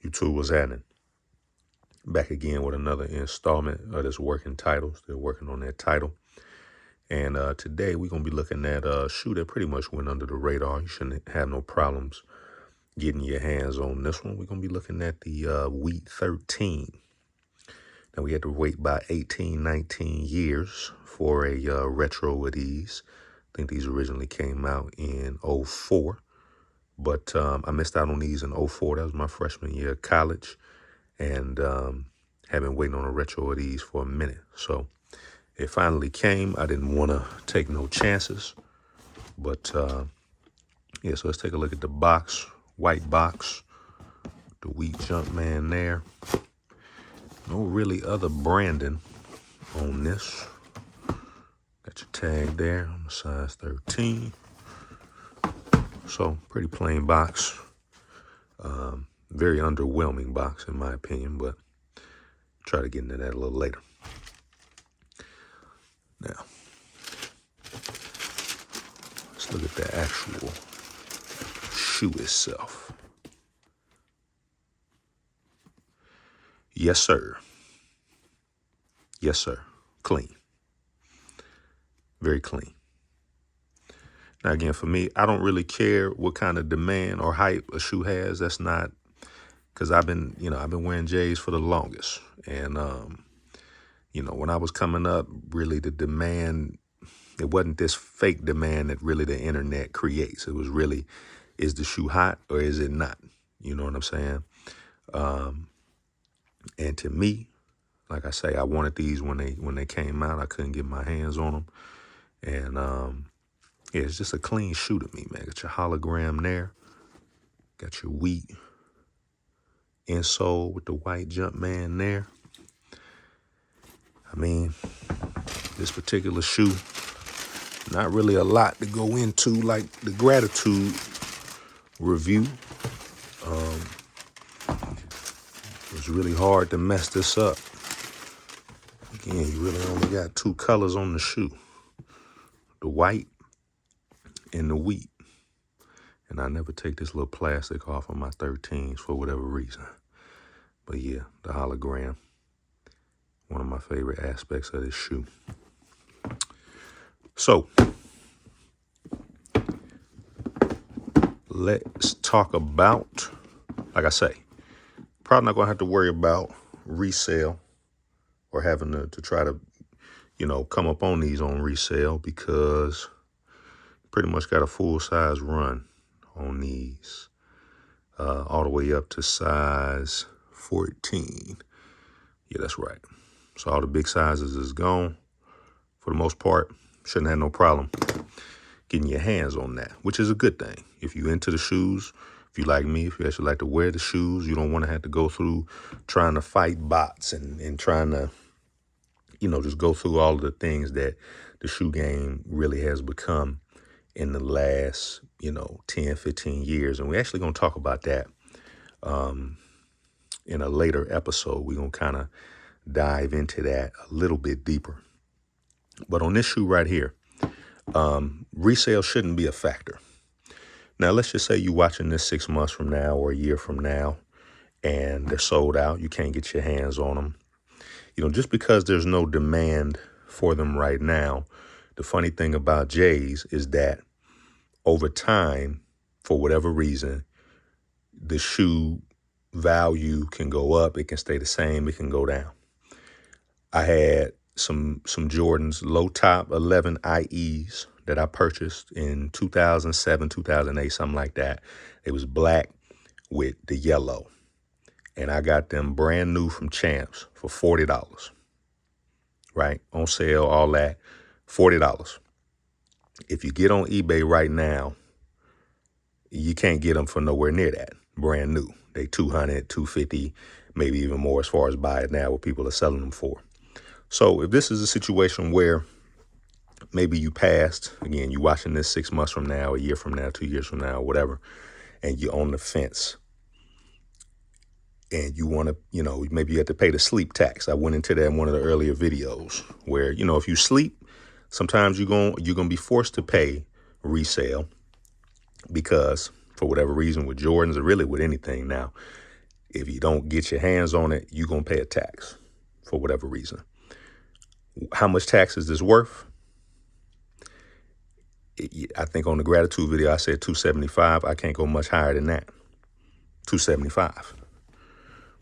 YouTube, was happening? Back again with another installment of this working title. Still working on that title. And today we're going to be looking at a shoe that pretty much went under the radar. You shouldn't have no problems getting your hands on this one. We're going to be looking at the Wheat XIII. Now, we had to wait about 18, 19 years for a retro of these. I think these originally came out in '04. But I missed out on these in '04. That was my freshman year of college. And have been waiting on a retro of these for a minute. So it finally came. I didn't want to take no chances. But yeah, so let's take a look at the box. White box. The Wheat Jumpman there. No really other branding on this. Got your tag there on the size 13. So pretty plain box. Very underwhelming box in my opinion, but try to get into that a little later. Now, let's look at the actual shoe itself. Yes, sir. Yes, sir. Clean. Very clean. Now, again, for me, I don't really care what kind of demand or hype a shoe has. That's not, because I've been wearing J's for the longest. And, when I was coming up, really the demand, it wasn't this fake demand that really the internet creates. It was really, is the shoe hot or is it not? You know what I'm saying? And to me, like I say, I wanted these when they came out. I couldn't get my hands on them. And yeah, it's just a clean shoe to me, man. Got your hologram there. Got your Wheat insole with the white Jumpman there. I mean, this particular shoe, not really a lot to go into like the Gratitude review. It was really hard to mess this up. Again, you really only got two colors on the shoe. The white and the wheat. And I never take this little plastic off of my 13s for whatever reason. But yeah, the hologram, one of my favorite aspects of this shoe. So, let's talk about, like I say, probably not going to have to worry about resale or having to try to, come up on these on resale because pretty much got a full-size run on these all the way up to size 14. Yeah, that's right. So all the big sizes is gone for the most part. Shouldn't have no problem getting your hands on that, which is a good thing. If you're into the shoes, if you like me, if you actually like to wear the shoes, you don't want to have to go through trying to fight bots and trying to, just go through all of the things that the shoe game really has become in the last, 10, 15 years. And we're actually going to talk about that in a later episode. We're going to kind of dive into that a little bit deeper. But on this shoe right here, resale shouldn't be a factor. Now, let's just say you're watching this 6 months from now or a year from now, and they're sold out. You can't get your hands on them. Just because there's no demand for them right now, the funny thing about J's is that over time, for whatever reason, the shoe value can go up. It can stay the same. It can go down. I had some Jordans low top 11 IEs that I purchased in 2007, 2008, something like that. It was black with the yellow. And I got them brand new from Champs for $40, right? On sale, all that, $40. If you get on eBay right now, you can't get them for nowhere near that, brand new. They $200, $250, maybe even more as far as buy it now, what people are selling them for. So if this is a situation where maybe you passed, again, you watching this 6 months from now, a year from now, 2 years from now, whatever, and you're on the fence and you want to, maybe you have to pay the sleep tax. I went into that in one of the earlier videos where, if you sleep, sometimes you're going to be forced to pay resale because for whatever reason with Jordans or really with anything now, If you don't get your hands on it, you're going to pay a tax for whatever reason. How much tax is this worth? I think on the gratitude video, I said 275. I can't go much higher than that. 275,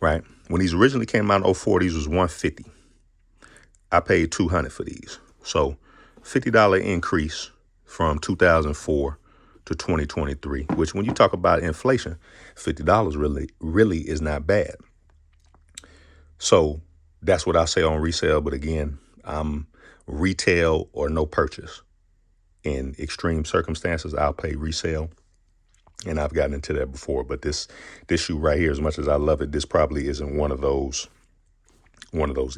right? When these originally came out in 04, these was 150. I paid 200 for these. So $50 increase from 2004 to 2023, which when you talk about inflation, $50 really is not bad. So that's what I say on resale. But again, I'm retail or no purchase. In extreme circumstances, I'll pay resale. And I've gotten into that before. But this shoe right here, as much as I love it, this probably isn't one of those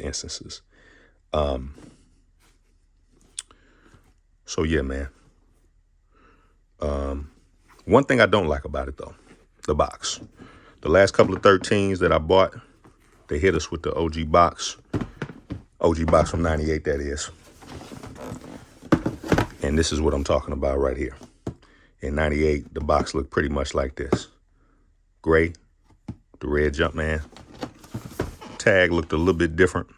instances. So yeah, man. One thing I don't like about it though, the box. The last couple of 13s that I bought, they hit us with the OG box from 98, that is. And this is what I'm talking about right here. In 98, the box looked pretty much like this. Gray, the red Jumpman. Tag looked a little bit different.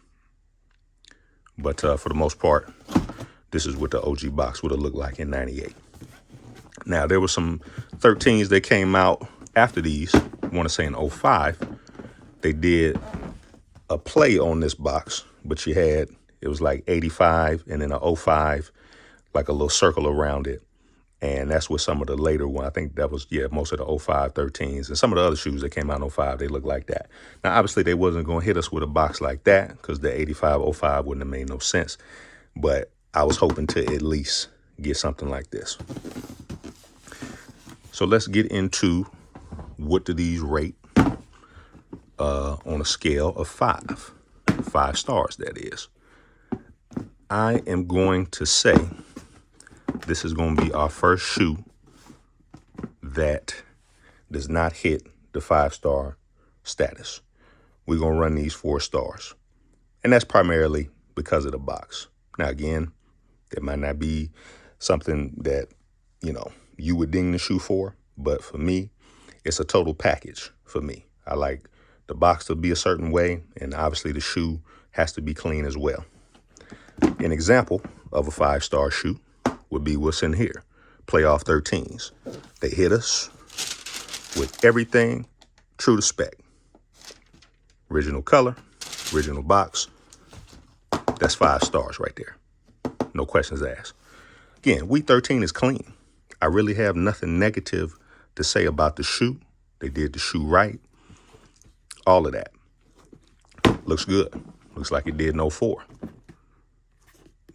But for the most part, this is what the OG box would have looked like in 98. Now, there were some 13s that came out after these. I want to say in 05. They did a play on this box, but it was like 85 and then a 05, like a little circle around it. And that's what some of the later one, I think that was, most of the 05 13s. And some of the other shoes that came out in 05, they look like that. Now, obviously, they wasn't going to hit us with a box like that because the 85, 05 wouldn't have made no sense. But I was hoping to at least get something like this. So let's get into what do these rate on a scale of 5 stars, that is. I am going to say this is going to be our first shoe that does not hit the 5-star status. We're going to run these 4 stars. And that's primarily because of the box. Now, again, there might not be something that, you would ding the shoe for. But for me, it's a total package for me. I like the box to be a certain way. And obviously, the shoe has to be clean as well. An example of a 5-star shoe would be what's in here. Playoff 13s. They hit us with everything true to spec. Original color, original box. That's 5 stars right there. No questions asked. Again, Wheat XIII is clean. I really have nothing negative to say about the shoe. They did the shoe right. All of that. Looks good. Looks like it did in 04.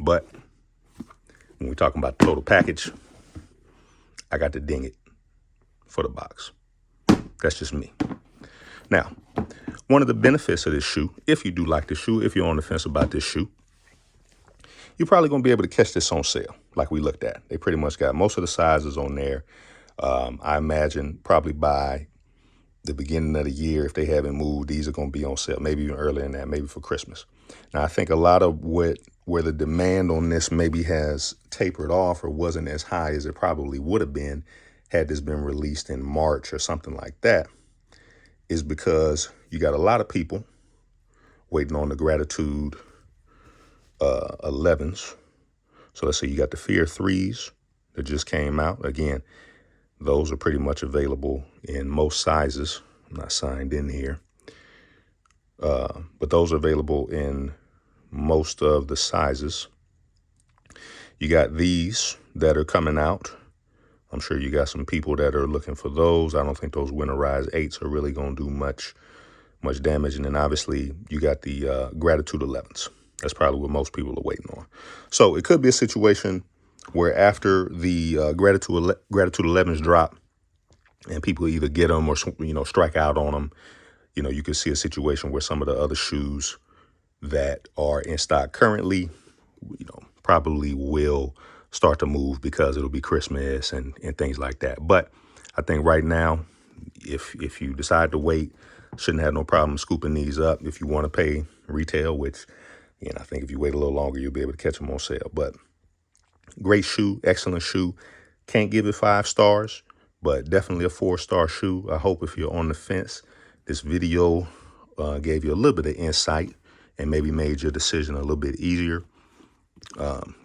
But when we're talking about the total package, I got to ding it for the box. That's just me. Now, one of the benefits of this shoe, if you do like the shoe, if you're on the fence about this shoe, you're probably going to be able to catch this on sale like we looked at. They pretty much got most of the sizes on there. I imagine probably by the beginning of the year, if they haven't moved, these are going to be on sale, maybe even earlier than that, maybe for Christmas. Now, I think a lot of where the demand on this maybe has tapered off or wasn't as high as it probably would have been had this been released in March or something like that, is because you got a lot of people waiting on the Gratitude 11s. So let's say you got the Fear 3s that just came out. Again, those are pretty much available in most sizes. I'm not signed in here. But those are available in most of the sizes. You got these that are coming out. I'm sure you got some people that are looking for those. I don't think those winterized 8s are really going to do much damage. And then obviously you got the Gratitude 11s. That's probably what most people are waiting on. So it could be a situation where after the Gratitude 11s drop and people either get them or, strike out on them, you could see a situation where some of the other shoes that are in stock currently, probably will start to move because it'll be Christmas and things like that. But I think right now, if you decide to wait, shouldn't have no problem scooping these up if you want to pay retail, which, I think if you wait a little longer, you'll be able to catch them on sale. But great shoe, excellent shoe. Can't give it 5 stars, but definitely a 4-star shoe. I hope if you're on the fence this video gave you a little bit of insight and maybe made your decision a little bit easier.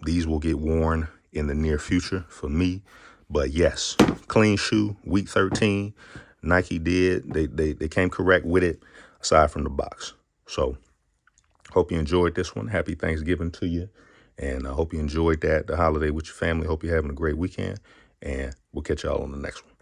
These will get worn in the near future for me. But yes, clean shoe, Wheat 13. Nike did. They came correct with it, aside from the box. So hope you enjoyed this one. Happy Thanksgiving to you. And I hope you enjoyed the holiday with your family. Hope you're having a great weekend. And we'll catch y'all on the next one.